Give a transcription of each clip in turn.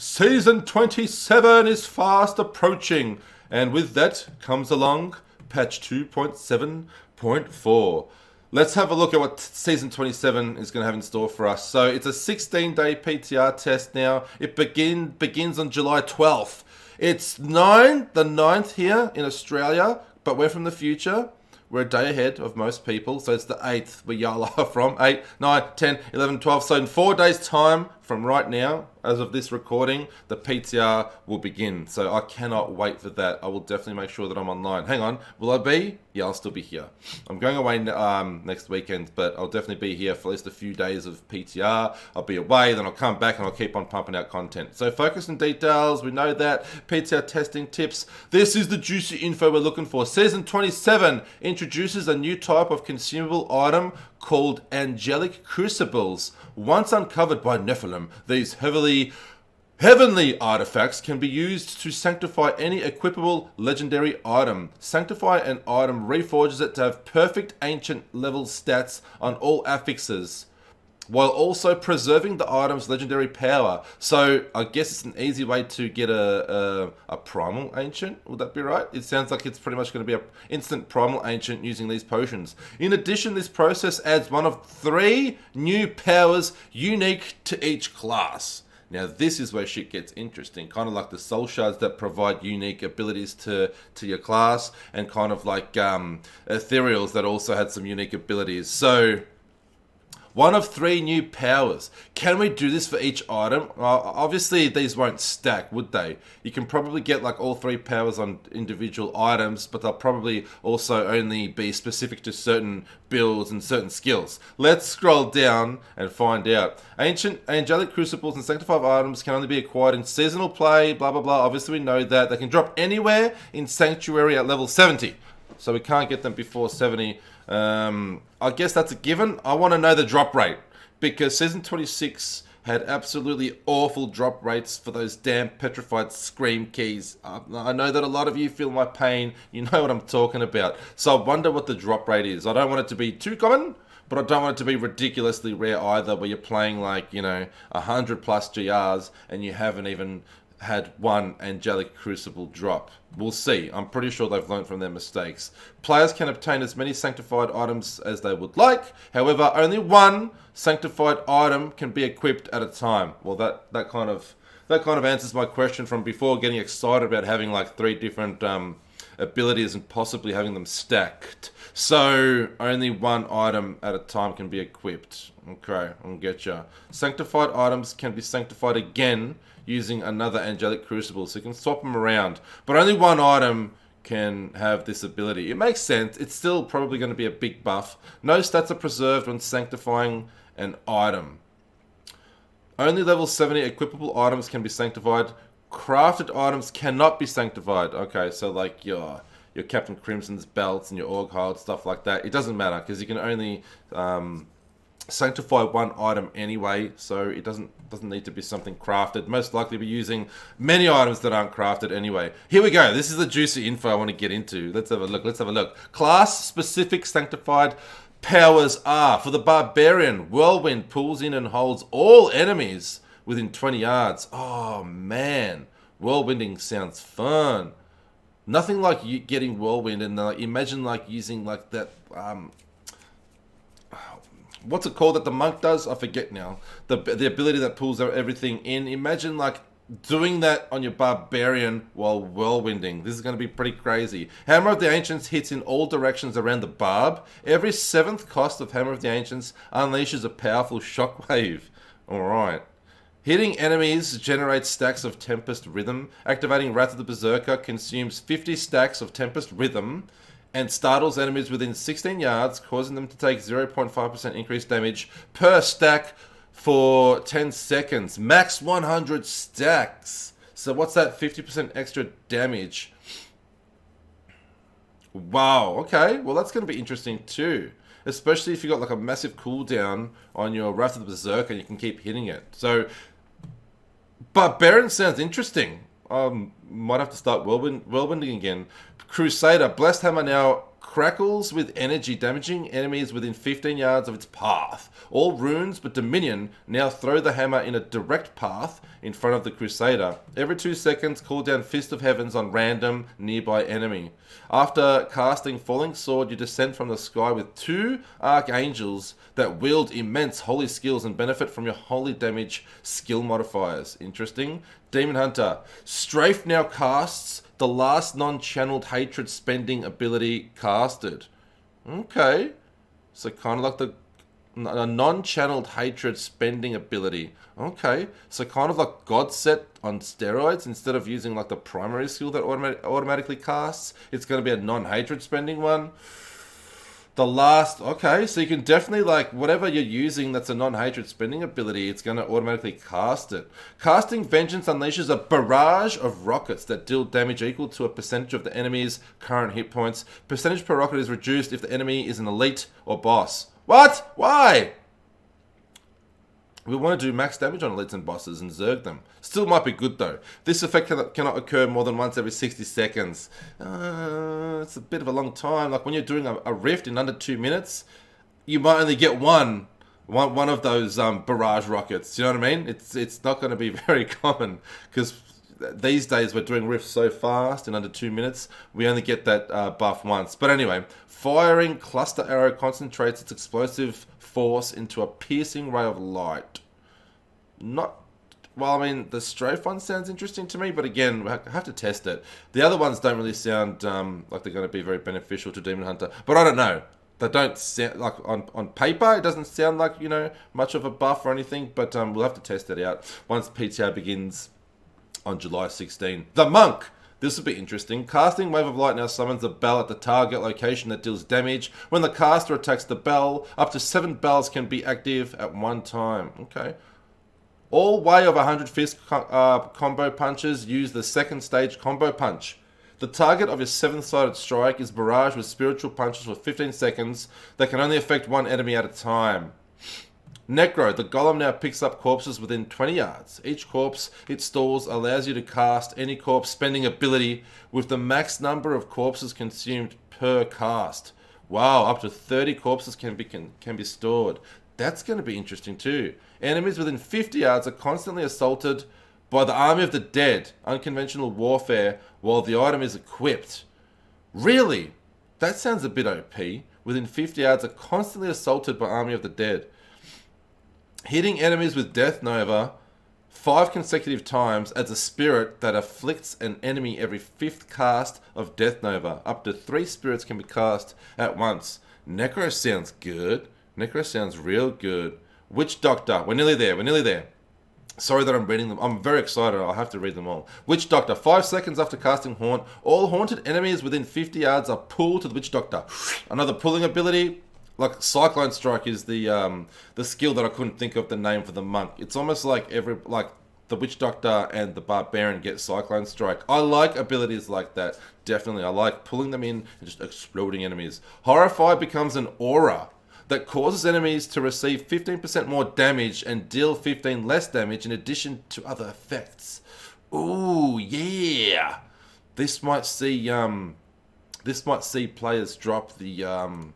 Season 27 is fast approaching, and with that comes along patch 2.7.4. Let's have a look at what Season 27 is going to have in store for us. So it's a 16-day PTR test now. It begins on July 12th. It's the 9th here in Australia, but we're from the future. We're a day ahead of most people, so it's the 8th where y'all are from. 8, 9, 10, 11, 12. So in 4 days' time from right now, as of this recording, the PTR will begin. So I cannot wait for that. I will definitely make sure that I'm online. Hang on, will I be? Yeah, I'll still be here. I'm going away next weekend, but I'll definitely be here for at least a few days of PTR. I'll be away, then I'll come back and I'll keep on pumping out content. So focus on details, we know that. PTR testing tips. This is the juicy info we're looking for. Season 27 introduces a new type of consumable item called Angelic Crucibles. Once uncovered by Nephilim, these heavenly artifacts can be used to sanctify any equipable legendary item. Sanctify an item reforges it to have perfect ancient level stats on all affixes, while also preserving the item's legendary power. So I guess it's an easy way to get a primal ancient. Would that be right? It sounds like it's pretty much going to be an instant primal ancient using these potions. In addition, this process adds one of 3 new powers unique to each class. Now this is where shit gets interesting, kind of like the soul shards that provide unique abilities to your class, and kind of like ethereals that also had some unique abilities. So one of 3 new powers. Can we do this for each item? Obviously, these won't stack, would they? You can probably get like all 3 powers on individual items, but they'll probably also only be specific to certain builds and certain skills. Let's scroll down and find out. Ancient Angelic Crucibles and Sanctified items can only be acquired in seasonal play, blah, blah, blah. Obviously, we know that. They can drop anywhere in Sanctuary at level 70. So we can't get them before 70. I guess that's a given. I want to know the drop rate, because Season 26 had absolutely awful drop rates for those damn petrified scream keys. I know that a lot of you feel my pain. You know what I'm talking about. So I wonder what the drop rate is. I don't want it to be too common, but I don't want it to be ridiculously rare either, where you're playing like, 100 plus GRs and you haven't even had one Angelic Crucible drop. We'll see. I'm pretty sure they've learned from their mistakes. Players can obtain as many sanctified items as they would like. However, only one sanctified item can be equipped at a time. Well, that kind of answers my question from before, getting excited about having like 3 different abilities and possibly having them stacked. So only one item at a time can be equipped. Okay, I'll get ya. Sanctified items can be sanctified again using another Angelic Crucible, so you can swap them around. But only one item can have this ability. It makes sense. It's still probably going to be a big buff. No stats are preserved when sanctifying an item. Only level 70 equipable items can be sanctified. Crafted items cannot be sanctified. Okay, so like your Captain Crimson's belts and your Orghild, stuff like that. It doesn't matter, because you can only sanctify one item anyway, so it doesn't need to be something crafted. Most likely be using many items that aren't crafted anyway. Here we go. This is the juicy info I want to get into. Let's have a look. Class specific sanctified powers are: for the Barbarian, Whirlwind pulls in and holds all enemies within 20 yards. Oh man, whirlwinding sounds fun. Nothing like you getting whirlwind, and imagine like using like that what's it called that the monk does? I forget now. The ability that pulls everything in. Imagine like doing that on your Barbarian while whirlwinding. This is going to be pretty crazy. Hammer of the Ancients hits in all directions around the barb. Every 7th cost of Hammer of the Ancients unleashes a powerful shockwave. Alright. Hitting enemies generates stacks of Tempest Rhythm. Activating Wrath of the Berserker consumes 50 stacks of Tempest Rhythm and startles enemies within 16 yards, causing them to take 0.5% increased damage per stack for 10 seconds. Max 100 stacks. So what's that? 50% extra damage. Wow, okay. Well, that's going to be interesting too. Especially if you've got like a massive cooldown on your Wrath of the Berserker and you can keep hitting it. So, Barbarian sounds interesting. Might have to start whirlwinding again. Crusader. Blessed Hammer now crackles with energy, damaging enemies within 15 yards of its path. All runes but Dominion now throw the hammer in a direct path in front of the Crusader. Every 2 seconds, call down Fist of Heavens on random nearby enemy. After casting Falling Sword, you descend from the sky with 2 archangels that wield immense holy skills and benefit from your holy damage skill modifiers. Interesting. Demon Hunter. Strafe now casts the last non-channeled hatred spending ability casted. Okay. So kind of like a non-channeled hatred spending ability. Okay. So kind of like God Set on steroids. Instead of using like the primary skill that automatically casts, it's going to be a non-hatred spending one. The last, okay, so you can definitely, like, whatever you're using that's a non-hatred spending ability, it's going to automatically cast it. Casting Vengeance unleashes a barrage of rockets that deal damage equal to a percentage of the enemy's current hit points. Percentage per rocket is reduced if the enemy is an elite or boss. What? Why? We want to do max damage on elites and bosses and zerg them. Still might be good though. This effect cannot occur more than once every 60 seconds. It's a bit of a long time. Like when you're doing a rift in under 2 minutes, you might only get one of those barrage rockets. Do you know what I mean? It's not going to be very common because these days we're doing rifts so fast in under 2 minutes. We only get that buff once. But anyway, firing cluster arrow concentrates its explosive force into a piercing ray of light. Well, I mean, the strafe one sounds interesting to me, but again, we have to test it. The other ones don't really sound like they're going to be very beneficial to Demon Hunter, but I don't know. They don't sound like on paper. It doesn't sound like, you know, much of a buff or anything, but we'll have to test it out once PTR begins on July 16. The Monk. This will be interesting. Casting Wave of Light now summons a bell at the target location that deals damage. When the caster attacks the bell, up to 7 bells can be active at one time. Okay. All way of 100 fist combo punches use the second stage combo punch. The target of your 7-sided strike is barraged with spiritual punches for 15 seconds that can only affect one enemy at a time. Necro, the golem now picks up corpses within 20 yards. Each corpse it stalls allows you to cast any corpse spending ability with the max number of corpses consumed per cast. Wow, up to 30 corpses can be stored. That's going to be interesting too. Enemies within 50 yards are constantly assaulted by the army of the dead, unconventional warfare, while the item is equipped. Really? That sounds a bit OP. Within 50 yards are constantly assaulted by army of the dead. Hitting enemies with Death Nova 5 consecutive times adds a spirit that afflicts an enemy every 5th cast of Death Nova. Up to 3 spirits can be cast at once. Necro sounds good. Necro sounds real good. Witch Doctor. We're nearly there. Sorry that I'm reading them. I'm very excited. I'll have to read them all. Witch Doctor. 5 seconds after casting Haunt, all haunted enemies within 50 yards are pulled to the Witch Doctor. Another pulling ability. Like Cyclone Strike is the skill that I couldn't think of the name for the monk. It's almost like the Witch Doctor and the Barbarian get Cyclone Strike. I like abilities like that. Definitely. I like pulling them in and just exploding enemies. Horrify becomes an aura that causes enemies to receive 15% more damage and deal 15 less damage in addition to other effects. Ooh, yeah. This might see players drop the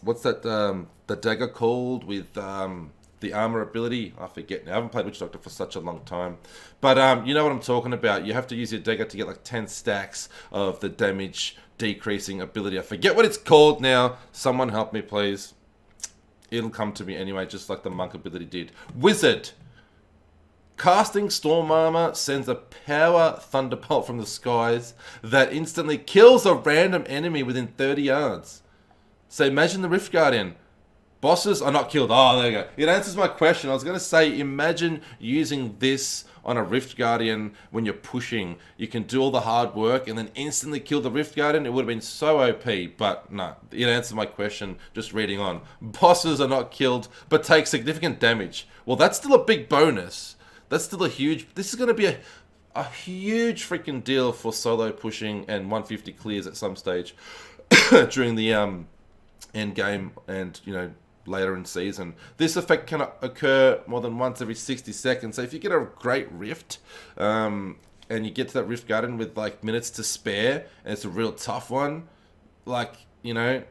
what's that the dagger called with the armor ability? I forget now. I haven't played Witch Doctor for such a long time, but you know what I'm talking about. You have to use your dagger to get like 10 stacks of the damage decreasing ability. I forget what it's called now. Someone help me, please. It'll come to me anyway, just like the monk ability did. Wizard. Casting Storm Armor sends a power thunderbolt from the skies that instantly kills a random enemy within 30 yards. So imagine the Rift Guardian. Bosses are not killed. Oh, there you go. It answers my question. I was going to say, imagine using this on a Rift Guardian when you're pushing. You can do all the hard work and then instantly kill the Rift Guardian. It would have been so OP, but no. It answered my question just reading on. Bosses are not killed, but take significant damage. Well, that's still a big bonus. That's still a huge... This is going to be a huge freaking deal for solo pushing and 150 clears at some stage during the end game and, you know, later in season. This effect cannot occur more than once every 60 seconds. So if you get a great rift, and you get to that Rift Guardian with like minutes to spare, and it's a real tough one, like, you know,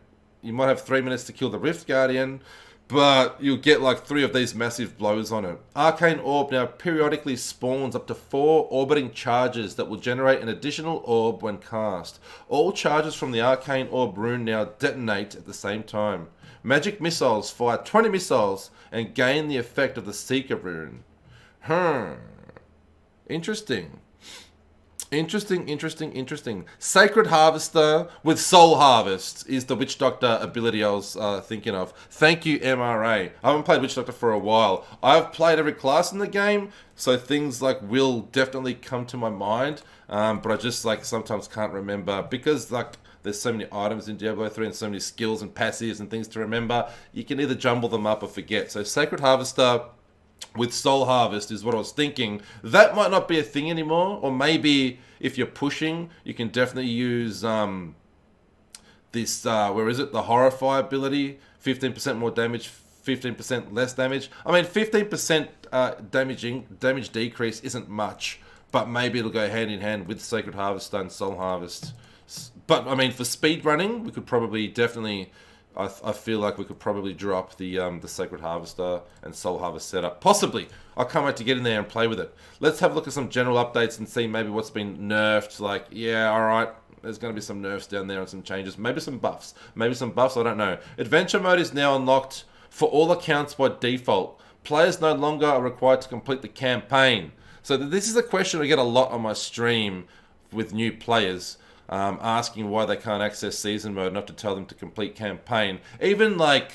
you might have 3 minutes to kill the Rift Guardian, but you'll get like 3 of these massive blows on it. Arcane Orb now periodically spawns up to 4 orbiting charges that will generate an additional orb when cast. All charges from the Arcane Orb rune now detonate at the same time. Magic missiles fire 20 missiles and gain the effect of the Seeker rune. Interesting. Interesting. Sacred Harvester with Soul Harvest is the Witch Doctor ability I was thinking of. Thank you, MRA. I haven't played Witch Doctor for a while. I've played every class in the game, so things like will definitely come to my mind, but I just like sometimes can't remember because like there's so many items in Diablo 3 and so many skills and passives and things to remember. You can either jumble them up or forget. So Sacred Harvester with Soul Harvest is what I was thinking. That might not be a thing anymore, or maybe if you're pushing, you can definitely use this, where is it? The Horrify ability, 15% more damage, 15% less damage. I mean, 15% damage decrease isn't much, but maybe it'll go hand in hand with Sacred Harvest and Soul Harvest. But I mean, for speed running, we could probably definitely, I feel like we could probably drop the Sacred Harvester and Soul Harvest setup. Possibly. I can't wait to get in there and play with it. Let's have a look at some general updates and see maybe what's been nerfed. Like, yeah, alright, there's going to be some nerfs down there and some changes. Maybe some buffs. I don't know. Adventure mode is now unlocked for all accounts by default. Players no longer are required to complete the campaign. So this is a question I get a lot on my stream with new players. Asking why they can't access season mode, not to tell them to complete campaign. Even like,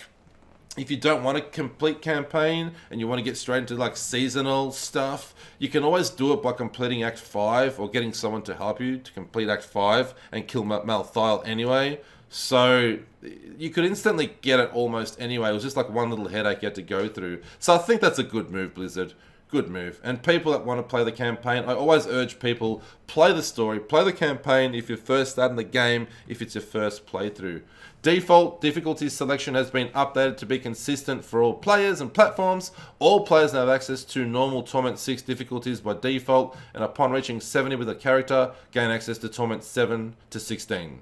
if you don't want to complete campaign and you want to get straight into like seasonal stuff, you can always do it by completing Act 5 or getting someone to help you to complete Act 5 and kill Malthael anyway. So you could instantly get it almost anyway. It was just like one little headache you had to go through. So I think that's a good move, Blizzard. Good move. And people that want to play the campaign, I always urge people, play the story, play the campaign if you're first starting the game, if it's your first playthrough. Default difficulty selection has been updated to be consistent for all players and platforms. All players now have access to normal Torment 6 difficulties by default, and upon reaching 70 with a character, gain access to Torment 7 to 16.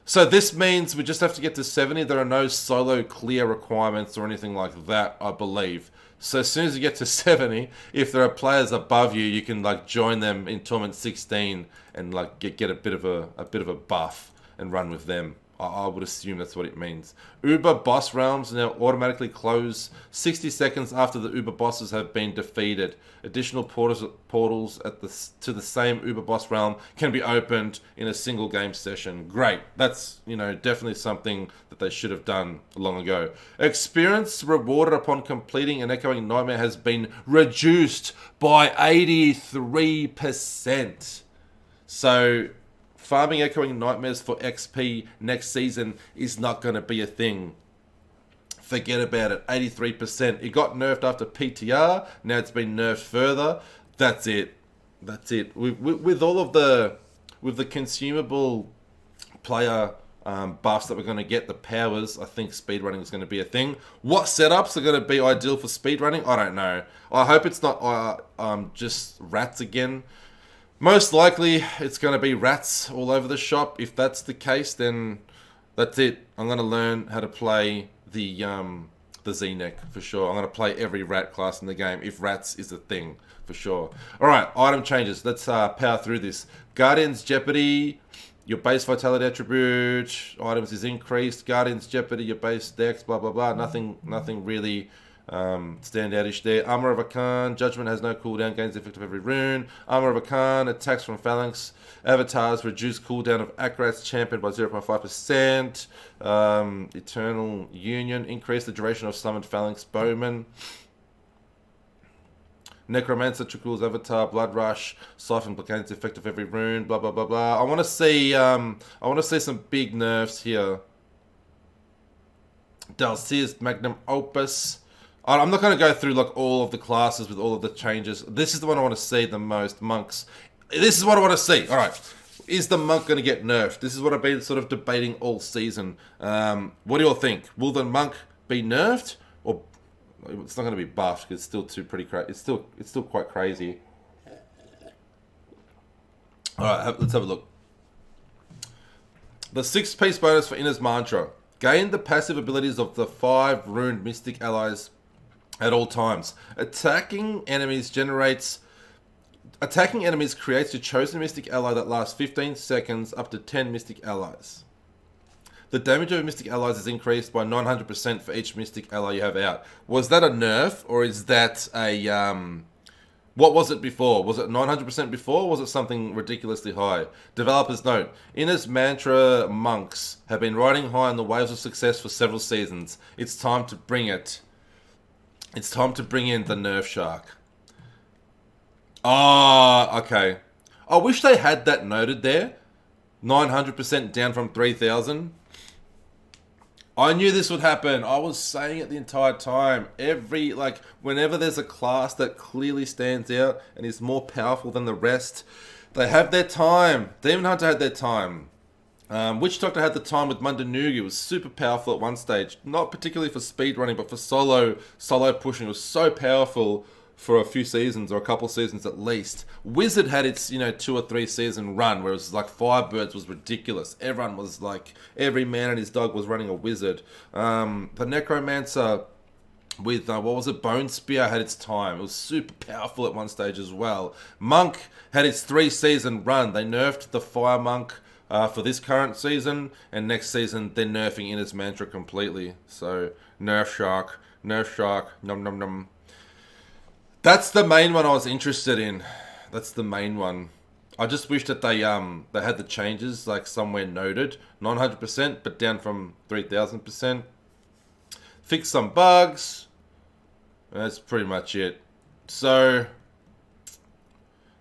So this means we just have to get to 70. There are no solo clear requirements or anything like that, I believe. So as soon as you get to 70, if there are players above you, you can like join them in Torment 16 and like get a bit of a buff and run with them. I would assume that's what it means. Uber boss realms now automatically close 60 seconds after the Uber bosses have been defeated. Additional portals to the same Uber boss realm can be opened in a single game session. Great. That's, you know, definitely something that they should have done long ago. Experience rewarded upon completing an Echoing Nightmare has been reduced by 83%. So farming Echoing Nightmares for XP next season is not going to be a thing. Forget about it. 83%. It got nerfed after PTR. Now it's been nerfed further. That's it. With all of the consumable player buffs that we're going to get, the powers, I think speedrunning is going to be a thing. What setups are going to be ideal for speedrunning? I don't know. I hope it's not just rats again. Most likely, it's going to be rats all over the shop. If that's the case, then that's it. I'm going to learn how to play the Z-Neck for sure. I'm going to play every rat class in the game if rats is a thing for sure. All right, item changes. Let's power through this. Guardian's Jeopardy. Your base vitality attribute items is increased. Guardian's Jeopardy. Your base dex. Blah blah blah. Nothing really standoutish there. Armor of Akan, Judgment has no cooldown, gains the effect of every rune. Armor of Akan, attacks from Phalanx Avatars, reduce cooldown of Akrat's Champion by 0.5%. Eternal Union, increase the duration of summoned Phalanx Bowman. Necromancer, Chukul's Avatar, Blood Rush, Siphon gains the effect of every rune, blah blah blah blah. I want to see some big nerfs here. Dalsea's Magnum Opus. I'm not going to go through like all of the classes with all of the changes. This is the one I want to see the most. Monks. This is what I want to see. All right. Is the monk going to get nerfed? This is what I've been sort of debating all season. What do you all think? Will the monk be nerfed? Or it's not going to be buffed. It's still pretty crazy. It's still quite crazy. All right, let's have a look. The 6-piece bonus for Inner's Mantra. Gain the passive abilities of the 5 ruined mystic allies at all times. Attacking enemies creates your chosen mystic ally that lasts 15 seconds up to 10 mystic allies. The damage of mystic allies is increased by 900% for each mystic ally you have out. Was that a nerf, or is that a... What was it before? Was it 900% before, or was it something ridiculously high? Developers note, Inner's Mantra monks have been riding high on the waves of success for several seasons. It's time to bring it. It's time to bring in the Nerf Shark. Ah, okay. I wish they had that noted there. 900% down from 3,000. I knew this would happen. I was saying it the entire time. Whenever there's a class that clearly stands out and is more powerful than the rest, they have their time. Demon Hunter had their time. Witch Doctor had the time with Mundanugi. It was super powerful at one stage. Not particularly for speed running, but for solo pushing. It was so powerful for a few seasons, or a couple seasons at least. Wizard had its 2 or 3 season run, where it was like Firebirds was ridiculous. Everyone was like, every man and his dog was running a Wizard. The Necromancer with, Bone Spear had its time. It was super powerful at one stage as well. Monk had its 3 season run. They nerfed the Fire Monk for this current season, and next season they're nerfing Inner's Mantra completely. So, Nerf Shark, num num num. That's the main one I was interested in. That's the main one. I just wish that they had the changes like somewhere noted. 900%, but down from 3,000%. Fix some bugs. That's pretty much it. So,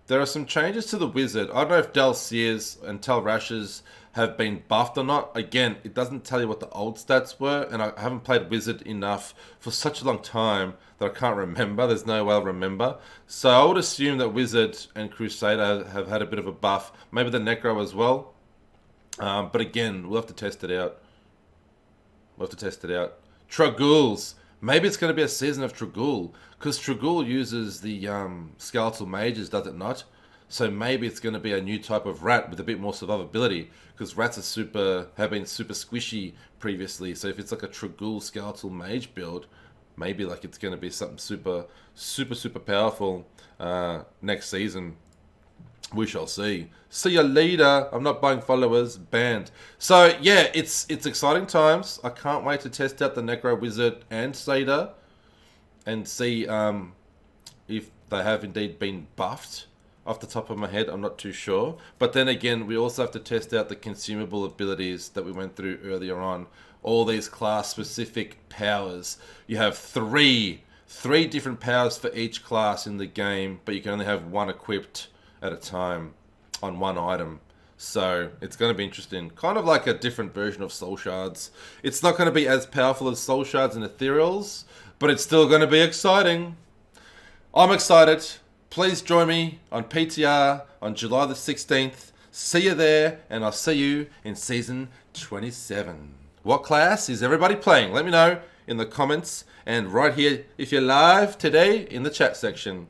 there are some changes to the Wizard. I don't know if Del Sears and Tel Rashes have been buffed or not. Again, it doesn't tell you what the old stats were, and I haven't played Wizard enough for such a long time that I can't remember. There's no way I'll remember. So I would assume that Wizard and Crusader have had a bit of a buff. Maybe the Necro as well. But again, we'll have to test it out. Tragouls. Maybe it's going to be a season of Tragoul, because Tragoul uses the Skeletal Mages, does it not? So maybe it's going to be a new type of rat with a bit more survivability, because rats have been super squishy previously. So if it's like a Tragoul Skeletal Mage build, maybe like it's going to be something super powerful next season. We shall see. See you later. I'm not buying followers. Banned. So yeah, it's exciting times. I can't wait to test out the Necro Wizard and Satyr and see if they have indeed been buffed. Off the top of my head, I'm not too sure. But then again, we also have to test out the consumable abilities that we went through earlier on. All these class-specific powers. You have three different powers for each class in the game, but you can only have one equipped at a time on one item. So it's going to be interesting. Kind of like a different version of Soul Shards. It's not going to be as powerful as Soul Shards and Ethereals, but it's still going to be exciting. I'm excited. Please join me on PTR on July the 16th. See you there, and I'll see you in Season 27. What class is everybody playing? Let me know in the comments, and right here if you're live today in the chat section.